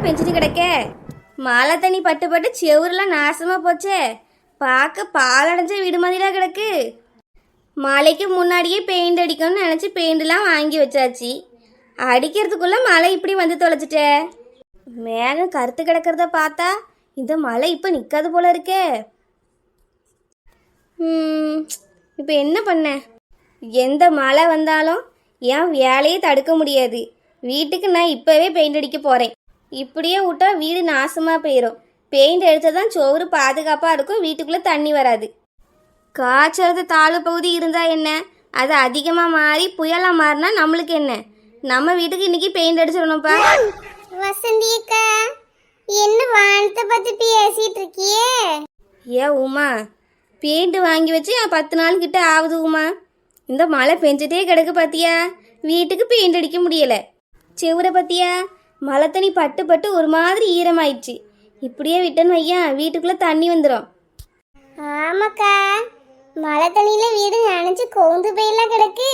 பெஞ்சிட்டு கிடக்க. மழை தண்ணி பட்டு பட்டு செவுரெலாம் நாசமா போச்சே. பார்க்க பாலடைஞ்ச வீடு மாதிரிலாம் கிடக்கு. மழைக்கு முன்னாடியே பெயிண்ட் அடிக்கணும்னு நினச்சி பெயிண்டெலாம் வாங்கி வச்சாச்சு. அடிக்கிறதுக்குள்ளே மழை இப்படி வந்து தொலைச்சிட்டே. மேகம் கருத்து கிடக்கிறத பார்த்தா இந்த மழை இப்போ நிற்காது போல இருக்கே. இப்போ என்ன பண்ண? எந்த மழை வந்தாலும் என் வேலையை தடுக்க முடியாது. வீட்டுக்கு நான் இப்போவே பெயிண்ட் அடிக்க போகிறேன். இப்படியே விட்டா வீடு நாசமாக போயிடும். பெயிண்ட் அடித்தா தான் சோறு பாதுகாப்பாக இருக்கும், வீட்டுக்குள்ளே தண்ணி வராது. காய்ச்சறது தாழ்வு பகுதி இருந்தால் என்ன, அது அதிகமாக மாறி புயலாக மாறினா நம்மளுக்கு என்ன? நம்ம வீட்டுக்கு இன்னைக்கு பெயிண்ட் அடிச்சிடணும்ப்பா. வசந்தி அக்கா, என்ன வானத்தை பற்றி பேசிட்டு இருக்கியே? உமா, பெயிண்ட் வாங்கி வச்சு 10 நாள் கிட்ட ஆகுது உமா. இந்த மழை பெஞ்சிட்டே கிடக்கு பார்த்தியா? வீட்டுக்கு பெயிண்ட் அடிக்க முடியலை. செவுரை பார்த்தியா? மழை தண்ணி பட்டு பட்டு ஒரு மாதிரி ஈரமாயிடுச்சு. இப்படியே விட்டேன்னு வையா வீட்டுக்குள்ளே தண்ணி வந்துடும். ஆமாக்கா, மழை தண்ணியில வீடு நினைச்சு கோந்து போயெல்லாம் கிடக்கு.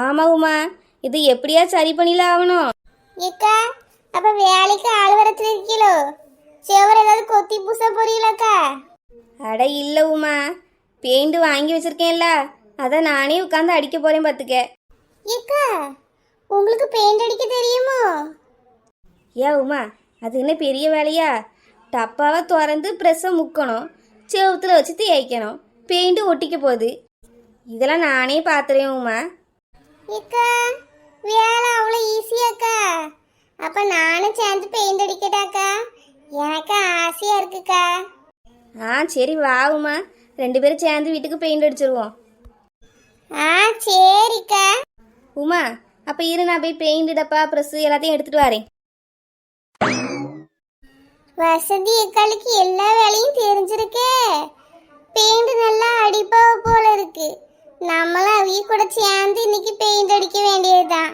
ஆமாம் உமா, இது எப்படியா சரி பண்ணில ஆகணும். ஏக்கா, அப்ப வேலைக்கு ஆள் வரத்துல இருக்கீங்களோ? செவர் ஏதாவது கொத்தி பூச போறீங்களாக்கா? அட இல்லை உமா, பெயிண்ட் வாங்கி வச்சிருக்கேன்ல, அதை நானே உட்காந்து அடிக்க போறேன் பார்த்துக்க. ஏக்கா, உங்களுக்கு பெயிண்ட் அடிக்க தெரியுமோ? உமா, அது என்ன பெரிய வேலையா? டப்பாவை திறந்து ப்ரெஸ்ஸை முக்கணும், செவுத்துல வச்சு தேய்க்கணும், பெயிண்ட் ஒட்டிக்க போகுது. இதெல்லாம் நானே பார்த்துறேன் உமா. ஏக்கா, வேலை அவ்வளோ ஈஸியாக்கா? அப்ப நானும் சேர்ந்து பெயிண்ட் அடிக்கட்டாக்கா? எனக்கு ஆசையா இருக்குக்கா. சரி வா உமா, 2 பேரும் சேர்ந்து வீட்டுக்கு பெயிண்ட் அடிச்சிருவோம். சரிக்கா. உமா, அப்போ இரு, நான் போய் பெயிண்ட் டப்பா ப்ரெஸ் எல்லாத்தையும் எடுத்துட்டு வரேன். வசதி எக்காலுக்கு எல்லா வேலையும் தெரிஞ்சிருக்கே. பெயிண்ட் நல்லா அடிப்பா போல இருக்கு. நம்மளும் அவிய கூட சேர்ந்து இன்னைக்கு பெயிண்ட் அடிக்க வேண்டியதுதான்.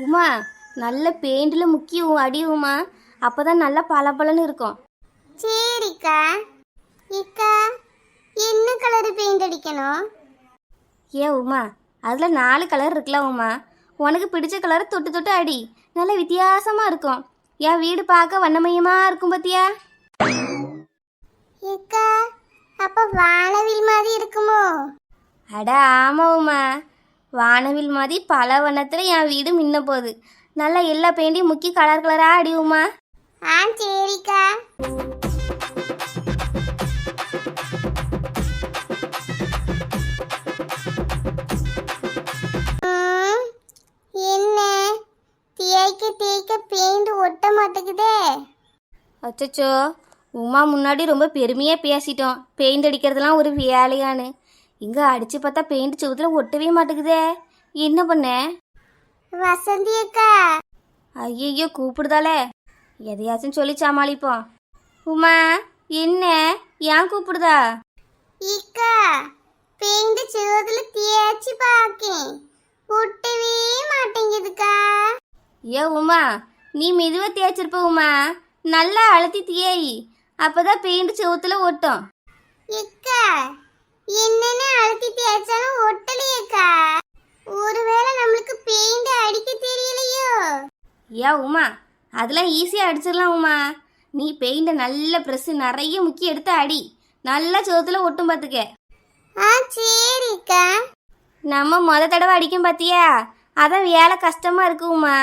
உமா, நல்ல பெயிண்டில் முக்கிய அடி உமா, அப்போதான் நல்லா பளபளன்னு இருக்கும். சரிக்கா. இக்கா, என்ன கலர் பெயிண்ட் அடிக்கணும்? உமா, அதில் 4 கலர் இருக்குல்ல உமா, உனக்கு பிடிச்ச கலரை தொட்டு தொட்டு அடி, நல்ல வித்தியாசமாக இருக்கும். என் வீடு பார்க்க வண்ணமயமாக இருக்கும் பார்த்தியா? இக்கா, அப்போ வானவில் மாதிரி இருக்குமோ? அட ஆமாம் உமா, வானவில் மாதிரி பல வண்ணத்தில் என் வீடு மின்ன போகுது. நல்லா எல்லா பெயிண்டையும் முக்கி கலர் கலராக அடி உமா. சரிக்கா. என்ன தேய்க்க தேய்க்க பெயிண்ட் ஒட்ட மாட்டேங்குதே. அச்சச்சோ, உமா முன்னாடி ரொம்ப பெருமையாக பேசிட்டோம், பெயிண்ட் அடிக்கிறதுலாம் ஒரு வேலையான்னு. இங்கே அடித்து பார்த்தா பெயிண்ட் செவுத்துல ஒட்டவே மாட்டேங்குதே. என்ன பண்ண? வசந்தி அக்கா. ஐயோ, கூப்பிடுதாலே, எதையாச்சும் சொல்லி சமாளிப்போம். உமா, என்ன ஏன் கூப்பிடுதா? இக்கா, பெயிண்ட் செவுத்துல தேய்ச்சி பாக்கேன், ஒட்டவே மாட்டேங்குதுக்கா. உமா, நீ மெதுவாக தேய்ச்சிருப்ப உமா, நல்லா அழுத்தி தேய், அப்போதான் பெயிண்ட் செவுத்துல ஒட்டும். இக்கா, என்னென்ன அழுத்தி தேய்ச்சாலும் ஒட்டலையேக்கா. ஒருவேளை நம்மளுக்கு பெயிண்ட் அடிக்க தெரியலையோ? உமா, அதெல்லாம் ஈஸியாக அடிச்சிடலாம் உமா. நீ பெயிண்டை நல்ல ப்ரெஸ்ஸு நிறைய முக்கி எடுத்து அடி, நல்லா செவுத்துல ஒட்டும் பார்த்துக்க. சரிக்கா. நம்ம தடவை அடிக்கும் பார்த்தியா, அதான் வேலை கஷ்டமாக இருக்கு உமா.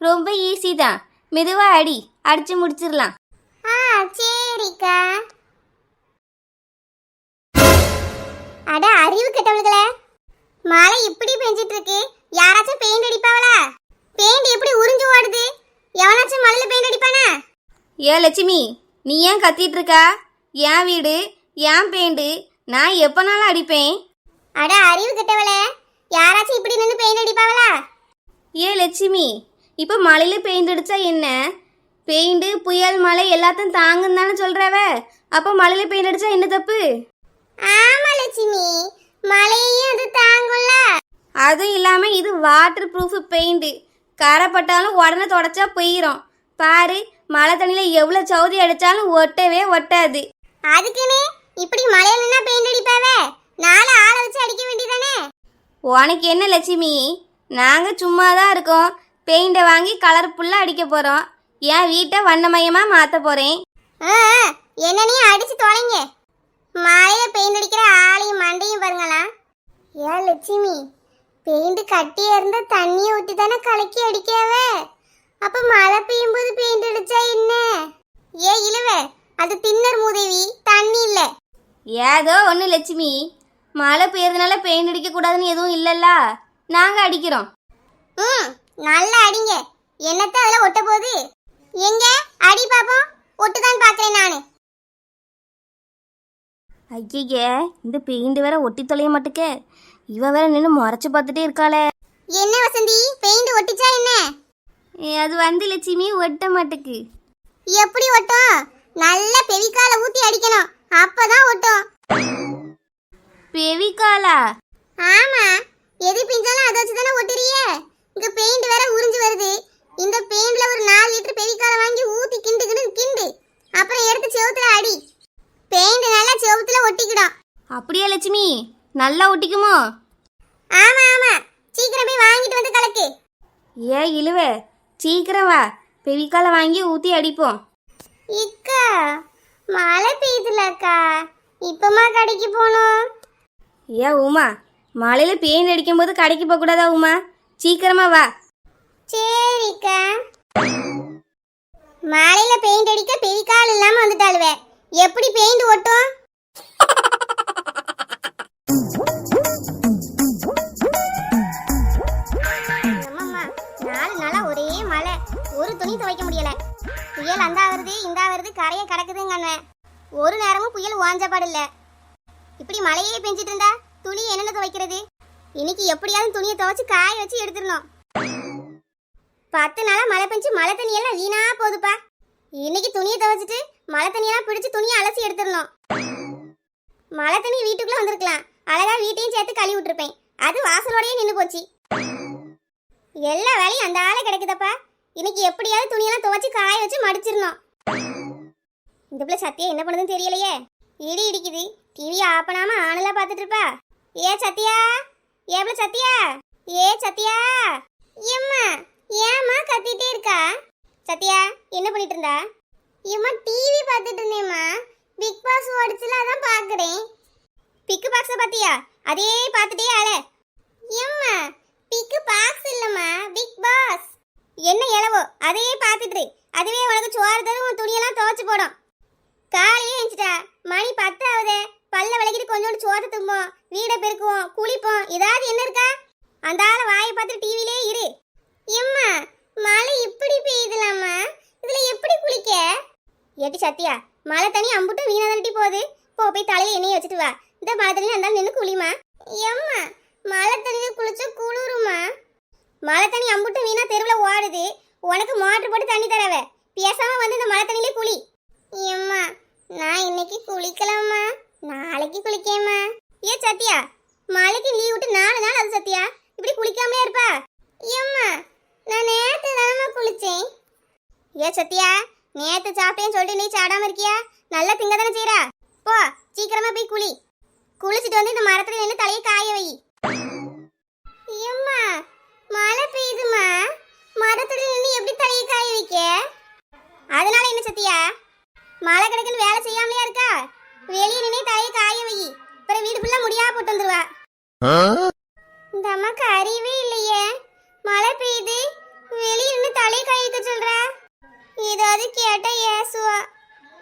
ரொம்ப ஈஸி தான், மெதுவாக அடி, அடித்து முடிச்சிடலாம். சரிக்கா. அட அறிவு கெட்டவளுகளே, மழை இப்படி பெஞ்சிட்டு இருக்கு, யாராச்சும் பெயிண்ட் அடிப்பாவளா? பெயிண்ட் எப்படி உறிஞ்சு ஓடுது? எவனாச்சும் மழையில பெயிண்ட் அடிப்பானா? லட்சுமி, நீ ஏன் கத்திட்டு இருக்கா? என் வீடு, என் பெயிண்டு, நான் எப்போனாலும் அடிப்பேன். அட அறிவு கெட்டவளே, யாராச்சும் இப்படி நின்று பெயிண்ட் அடிப்பாவளா? லட்சுமி, இப்போ மழையில் பெயிண்ட் அடித்தா என்ன? பெயிண்டு புயல் மழை எல்லாத்தையும் தாங்குன்னு தானே சொல்கிறவ. அப்போ மழையில் பெயிண்ட் அடித்தா என்ன தப்பு? ஆமா லட்சுமி, மழையையும் அது தாங்கும்ல. அதுவும் இல்லாமல் இது வாட்டர் ப்ரூஃப் பெயிண்ட், கரைப்பட்டாலும் உடனே தொடச்சா போயிடும். பாரு, மழை தண்ணியில் எவ்வளோ சவுதி அடித்தாலும் ஒட்டவே ஒட்டாது. அதுக்குன்னு இப்படி மழையில பெயிண்ட் அடிப்பாவே? நாலு ஆளை வச்சு அடிக்க வேண்டியதானே? உனக்கு என்ன லட்சுமி, நாங்கள் சும்மா தான் இருக்கோம். பெயிண்டை வாங்கி கலர்ஃபுல்லாக அடிக்க போகிறோம். என் வீட்டை வண்ணமயமாக மாற்ற போகிறேன். என்னனையும் அடிச்சு தொலைங்க. மழையில பெயிண்ட் அடிக்கிற ஆளையும் மண்டையும் பாருங்களா. ஏன் லட்சுமி, பெயிண்ட் கட்டியா இருந்தா தண்ணியை ஊற்றி தானே கலக்கி அடிக்காவே. அப்ப மழை பெய்யும் போது பெயிண்ட் அடிச்சா என்ன? ஏ இழுவ, அது தின்னர் மூதேவி, தண்ணி இல்ல. ஏதோ ஒன்று லட்சுமி, மழை பெய்யறதுனால பெயிண்ட் அடிக்கக்கூடாதுன்னு எதுவும் இல்லைல்ல, நாங்கள் அடிக்கிறோம். நல்லா அடிங்க. என்னத்த அதில் ஒட்ட போகுது? எங்க அடி பாப்போம். ஒட்டுதான் பார்க்கறேன் நானு. ஐயே, இந்த பெயிண்ட் வேற ஒட்டி தொலைய மாட்டுக்கே. இவ வேற நின்று முறைச்சு பார்த்துட்டே இருக்காளே. என்ன வசந்தி, பெயிண்ட் ஒட்டிச்சா என்ன? அது வந்து லட்சுமி ஒட்ட மாட்டுக்கு. எப்படி ஒட்டும்? நல்ல பெவிக்கால ஊத்தி அடிக்கணும், அப்பதான் ஒட்டும். பெவிக்காலா? ஆமா, எது பிஞ்சாலும் அதை வச்சு தானே ஒட்டுறியே. இங்க பெயிண்ட் வேற உறிஞ்சு வருது. இந்த பெயிண்ட்ல ஒரு 4 லிட்டர் பெவிக்கால வாங்கி ஊத்தி கிண்டு அப்புறம் எடுத்து செவுத்துல அடி. பெயிண்ட் நல்லா செவுத்துல ஒட்டிக்கிடும். அப்படியா லட்சுமி? நல்லா ஒட்டிக்குமோ? ஆமா ஆமா, சீக்கிரம் போய் வாங்கிட்டு வந்து கலக்கு. ஏ இழுவே, சீக்கிரம் வா, பெவிக்கால வாங்கி ஊத்தி அடிப்போம். இக்கா, மழை பெய்யுதுலக்கா, இப்பமா கடைக்கு போகணும். ஏ உமா, மழையில பெயிண்ட் அடிக்கும் போது கடைக்கு போக கூடாதா உமா? சீக்கிரமா வா. சரிக்கா. மழையில பெயிண்ட் அடிக்க பெவிக்கால் இல்லாம வந்துட்டாளுவே, எப்படி பெயிண்ட் ஒட்டும்? அம்மா, 4 நாளா ஒரே மழை, ஒரு துணி துவைக்க முடியல. புயல் அந்த வருது இந்த வருது, கரையை கிடக்குதுங்க. ஒரு நேரமும் புயல் ஓஞ்சப்பாடு இல்ல. இப்படி மழையே பெஞ்சிட்டு இருந்தா துணி என்னென்ன துவைக்கிறது? இன்னைக்கு எப்படியாவது துணியை துவைச்சு காய வச்சு எடுத்துடணும். 10 நாளா மழை பெஞ்சு மழை தண்ணி எல்லாம் வீணா போகுதுப்பா. இன்னைக்கு துணியை துவைச்சிட்டு மழை தண்ணியெல்லாம் பிடிச்சு துணியை அலசி எடுத்துடணும். மழை தண்ணி வீட்டுக்குள்ள வந்திருக்கலாம், அழகா வீட்டையும் சேர்த்து கழுவி விட்டுருப்பேன். அது வாசலோடயே நின்று போச்சு. எல்லா வேலையும் அந்த ஆளை கிடைக்குதப்பா. இன்னைக்கு எப்படியாவது துணியெல்லாம் துவைச்சு காய வச்சு மடிச்சிடணும். இந்த பிள்ளை சத்தியா என்ன பண்ணுதுன்னு தெரியலையே. இடி இடிக்குது, டிவியை ஆஃப் பண்ணாம ஆனெல்லாம் பார்த்துட்டு இருப்பா. ஏ சத்தியா, ஏப்ல சத்தியா, ஏ சத்தியா. எம்மா, ஏம்மா கத்திட்டே இருக்கா? சத்தியா, என்ன பண்ணிட்டு இருந்தா? ஏம்மா, டிவி பார்த்துட்டு இருந்தேம்மா. பிக் பாஸ் ஓடிச்சுல, அதான் பார்க்குறேன். பிக்கு பாக்ஸை பார்த்தியா? அதே பார்த்துட்டே ஆள. எம்மா, பிக்கு பாக்ஸ் இல்லம்மா, பிக் பாஸ். என்ன இளவோ, அதையே பார்த்துட்டு அதுவே உனக்கு சோறு தரும், உன் துணியெல்லாம் துவைச்சு போடும். காலையே எழுந்துட்டா, மணி 10 ஆகுது. பல்ல விளக்கிட்டு கொஞ்சோண்டு சோறு தும்போம், வீடை பெருக்குவோம், குளிப்போம். ஏதாவது என்ன இருக்கா? அந்த ஆளை வாயை பார்த்துட்டு டிவிலே இரு. எம்மா, மழை இப்படி பெய்யுதுலாமா, இதுல எப்படி குளிக்க? ஏட்டி சத்தியா, மழை தண்ணி அம்புட்டும் வீணா தள்ளி போகுது. போய் தலையில எண்ணெயை வச்சுட்டு வா. இந்த மழை தண்ணி அந்த நின்று குளிமா. எம்மா, மழை தண்ணியில் குளிச்சா குளிருமா? மழை தண்ணி அம்புட்டும் வீணா தெருவில் ஓடுது. உனக்கு மோட்டர் போட்டு தண்ணி தரவே, பேசாம வந்து இந்த மழை தண்ணிலே குளி. எம்மா, நான் இன்னைக்கு குளிக்கலாமா, நாளைக்கு குளிக்கேம்மா. ஏ சத்தியா, மழைக்கு லீவ் விட்டு 4 நாள் அது சத்தியா, இப்படி குளிக்காமலே இருப்பா? எம்மா, நான் நேற்று தானம்மா குளிச்சேன். ஏ சத்தியா, நேற்று சாப்பிட்டேன்னு சொல்லிட்டு நீ சாடாம இருக்கியா? நல்லா திங்க தானே செய்யறா. போ, சீக்கிரமா போய் குளி. குளிச்சுட்டு வந்து இந்த மரத்துல நின்று தலையை காய வை. எம்மா, மழை பெய்யுதுமா, மரத்துல நின்று எப்படி தலையை காய வைக்க? அதனால என்ன சத்தியா, மழை கிடக்குன்னு வேலை செய்யாமலையா இருக்கா? வெளியே நின்று தலையை காய வை, அப்புறம் வீடு ஃபுல்லா முடியா போட்டு வந்துருவா. இந்த அம்மாக்கு அறிவே இல்லையே. மழை பெய்யுது, வெளியே நின்று தலையை காய வைக்க சொல்றா. ஏதாவது கேட்டா ஏசுவா.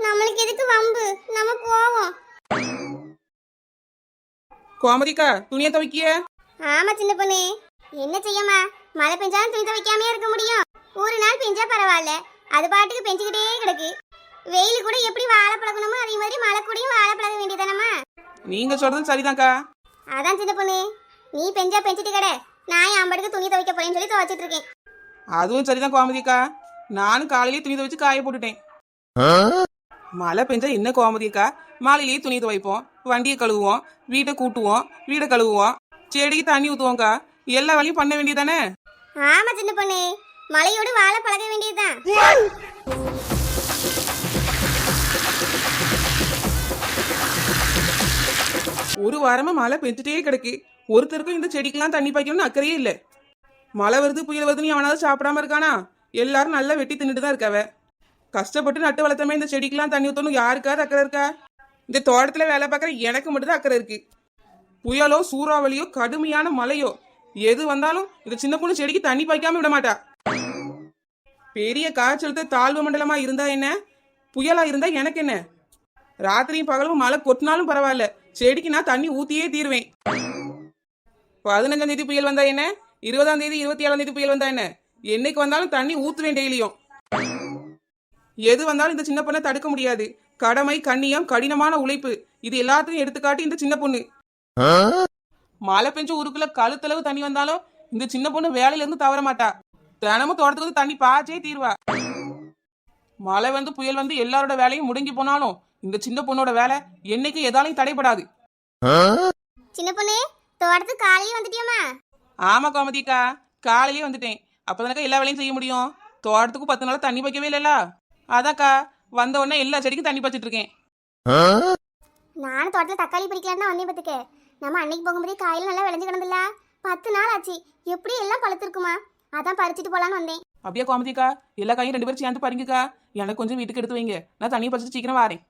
நம்மளுக்கு எதுக்கு வம்பு, நம்ம போவோம். கோமதிக்கா, துணியை துவைக்கிய? ஆமா சின்ன பொண்ணு, என்ன செய்யமா? மழை பெஞ்சாலும் துணி துவைக்காமே இருக்க முடியும்? ஒரு நாள் பெஞ்சா பரவாயில்ல, அது பாட்டுக்கு பெஞ்சுக்கிட்டே கிடக்கு. வெயில் கூட எப்படி வாழை பழகணுமோ அதே மாதிரி மழை கூடயும் வாழை பழக வேண்டியதானம்மா. நீங்க சொல்றது சரிதான்க்கா. அதான் சின்ன பொண்ணு, நீ பெஞ்சா பெஞ்சிட்டு கடை, நான் என் அம்படுக்கு துணி துவைக்க போறேன்னு சொல்லி துவைச்சிட்டு இருக்கேன். அதுவும் சரிதான் கோமதிக்கா, நானும் காலையிலேயே துணி துவைச்சு காய போட்டுட்டேன். மழை பெஞ்சா என்ன கோமதிக்கா, மாலையிலேயே துணி துவைப்போம், வண்டியை கழுவுவோம், வீட்டை கூட்டுவோம், வீடை கழுவுவோம், செடிக்கு தண்ணி ஊற்றுவோங்க்கா. எல்லா வேலையும் பண்ண வேண்டியதானே? ஆமா சின்ன பொண்ணு, மழையோடு வாழ பழக வேண்டியதுதான். ஒரு வாரமா மழை பெஞ்சிட்டே கிடக்கு. ஒருத்தருக்கும் இந்த செடிக்கெல்லாம் தண்ணி பாய்க்கணும்னு அக்கறையே இல்லை. மழை வருது புயல் வருதுன்னு அவனாவது சாப்பிடாம இருக்கானா? எல்லாரும் நல்லா வெட்டி தின்னுட்டு தான் இருக்காவ. கஷ்டப்பட்டு நட்டு வளர்த்தமே இந்த செடிக்கெல்லாம் தண்ணி ஊற்றணும் யாருக்காவது அக்கறை இருக்கா? இந்த தோட்டத்துல வேலை பார்க்குற எனக்கு மட்டும்தான் அக்கறை இருக்கு. புயலோ சூறாவளியோ கடுமையான மழையோ எது வந்தாலும் இந்த சின்ன பொண்ணு செடிக்கு தண்ணி பாய்க்காம விட மாட்டா. பெரிய காய்ச்சலுத்த தாழ்வு மண்டலமா இருந்தா என்ன, புயலா இருந்தா எனக்கு என்ன? ராத்திரியும் பகலும் மழை கொட்டினாலும் பரவாயில்ல, செடிக்கு நான் தண்ணி ஊத்தியே தீருவேன். 15ஆம் தேதி புயல் வந்தா என்ன, 20ஆம் தேதி 27ஆம் தேதி புயல் வந்தா என்ன, என்னைக்கு வந்தாலும் தண்ணி ஊத்துவேன் டெய்லியும். எது வந்தாலும் இந்த சின்ன பொண்ணை தடுக்க முடியாது. கடமை, கண்ணியம், கடினமான உழைப்பு இது எல்லாத்தையும் எடுத்துக்காட்டி இந்த சின்ன பொண்ணு. மழை பெஞ்சு ஊருக்குள்ள கழுத்தளவு தண்ணி வந்தாலும் இந்த சின்ன பொண்ணு வேலையில இருந்து தவற மாட்டா. தினமும் தோட்டத்துக்கு வந்து தண்ணி பாய்ச்சே தீர்வா. மழை வந்து புயல் வந்து எல்லாரோட வேலையும் முடங்கி போனாலும் இந்த சின்ன பொண்ணோட வேலை என்னைக்கு எதாலையும் தடைப்படாது. சின்ன பொண்ணு தோட்டத்துக்கு காலையில வந்துட்டியாமா? ஆமா கோமதிக்கா, காலையிலேயே வந்துட்டேன். அப்பதானக்கா எல்லா வேலையும் செய்ய முடியும். தோட்டத்துக்கு 10 நாள் தண்ணி வைக்கவே இல்லைல்ல, அதாக்கா வந்த உடனே எல்லா செடிக்கும் தண்ணி பாய்ச்சிட்டு இருக்கேன். நானும் தோட்டத்தில் தக்காளி பறிக்கலான்னு தான் வந்தேன் பார்த்துக்க. நம்ம அன்னைக்கு போகும்போதே காயில் நல்லா விளைஞ்சு கிடந்துல, 10 நாள் ஆச்சு. எப்படி எல்லாம் பழுத்திருக்குமா, அதான் பறிச்சுட்டு போலான்னு வந்தேன். அப்படியே கோமதிக்கா, எல்லா காயும் 2 பேரும் சேர்ந்து பாருங்கக்கா. எனக்கு கொஞ்சம் வீட்டுக்கு எடுத்து வைங்க, நான் தண்ணியை பறிச்சுட்டு சீக்கிரம் வரேன்.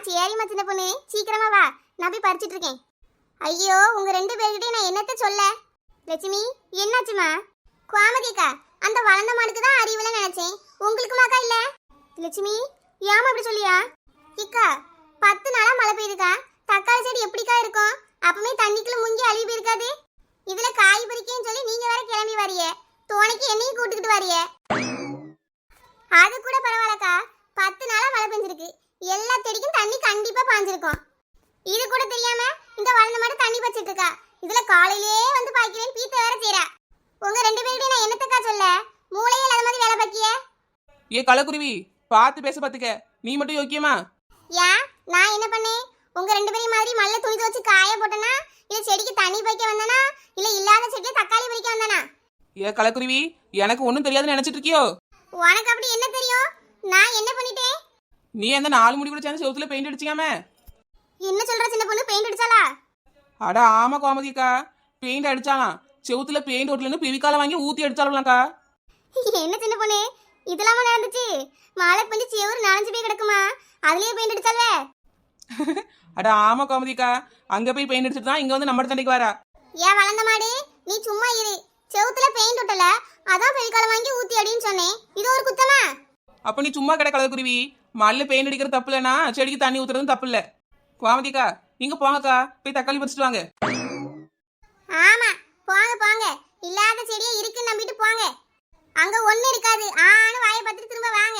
சரிம்மா சின்ன பொண்ணு, சீக்கிரமா வா, நான் போய் பறிச்சிட்டு இருக்கேன். ஐயோ உங்க 2 பேர்கிட்டயும் நான் என்னத்த சொல்ல. லட்சுமி என்னாச்சுமா? கோமதிக்கா அந்த வளர்ந்த மாடுக்கு தான் அறிவுல நினைச்சேன், உங்களுக்குமாக்கா இல்ல? லட்சுமி ஏமா அப்படி சொல்லியா? இக்கா 10 நாளா மழை பெய்யுதுக்கா, தக்காளி செடி எப்படிக்கா இருக்கும்? அப்பவே தண்ணிக்குள்ள முங்கி அழுகி போயிருக்காது. இதுல காய் பறிக்கேன்னு சொல்லி நீங்க வேற கிளம்பி வரியே, தோணைக்கு என்னையும் கூட்டுக்கிட்டு வரியே. அது கூட பரவாயில்லக்கா, 10 நாளா மழை பெஞ்சிருக்கு, எல்லா செடிக்கும் தண்ணி கண்டிப்பா பாஞ்சிருக்கும். இது கூட தெரியாம இந்த வளர்ந்த மாடு தண்ணி பச்சிட்டு இருக்கா. இதுல காலையிலேயே வந்து பாய்க்கிறேன் பீத்த வேற செய்யறா. உங்க 2 பேர்கிட்ட நான் என்னத்தக்கா சொல்ல, மூளையே இல்லாத மாதிரி வேலை பாக்கிய. ஏ கலக்குருவி, பார்த்து பேச பாத்துக்க, நீ மட்டும் யோக்கியமா? ஏன் நான் என்ன பண்ணேன்? உங்க 2 பேரையும் மாதிரி மல்ல துணி துவச்சு காய போட்டனா, இல்ல செடிக்கு தண்ணி பாய்க்க வந்தனா, இல்ல இல்லாத செடிக்கு தக்காளி பறிக்க வந்தனா? ஏ கலக்குருவி, எனக்கு ஒண்ணும் தெரியாதுன்னு நினைச்சிட்டு இருக்கியோ? உனக்கு அப்படி என்ன தெரியும்? நான் என்ன பண்ணிட்டேன்? நீ அந்த 4 முடி கூட சேர்ந்து செவுத்துல பெயிண்ட் அடிச்சியாமே. என்ன சொல்ற சின்ன பொண்ணு, பெயிண்ட் அடிச்சாளா? அட ஆமா கோமதிக்கா, பெயிண்ட் அடிச்சாலாம். செவுத்துல பெயிண்ட் ஓட்டலன்னு பிவிக்கால வாங்கி ஊத்தி அடிச்சாலும்லக்கா. என்ன சின்ன பொண்ணு இதெல்லாமா நடந்துச்சு? மழை பெஞ்சு செவுரு நனைஞ்சு போய் கிடக்குமா, அதுலயே பெயிண்ட் அடிச்சாலே? அட ஆமா கோமதிக்கா, அங்க போய் பெயிண்ட் அடிச்சிட்டு தான் இங்க வந்து நம்ம சண்டைக்கு வரா. ஏன் வளர்ந்த மாடு நீ சும்மா இரு, செவுத்துல பெயிண்ட் ஒட்டல, அதான் பெய்கால வாங்கி ஊத்தி அடின்னு சொன்னேன். இது ஒரு குத்தமா? அப்ப நீ சும்மா கடை கலக்குருவி, மல்ல பெயிண்ட் அடிக்கிறது தப்பு இல்லைன்னா செடிக்கு தண்ணி ஊத்துறதும் தப்பு இல்ல. கோமதிக்கா நீங்க போங்கக்கா, போய் தக்காளி பறிச்சுட்டு வாங்க. ஆமா போங்க போங்க, இல்லாத செடியே இருக்குன்னு நம்பிட்டு போங்க. அங்க ஒண்ணு இருக்காது, ஆன்னு வாயை பார்த்துட்டு திரும்ப வாங்க.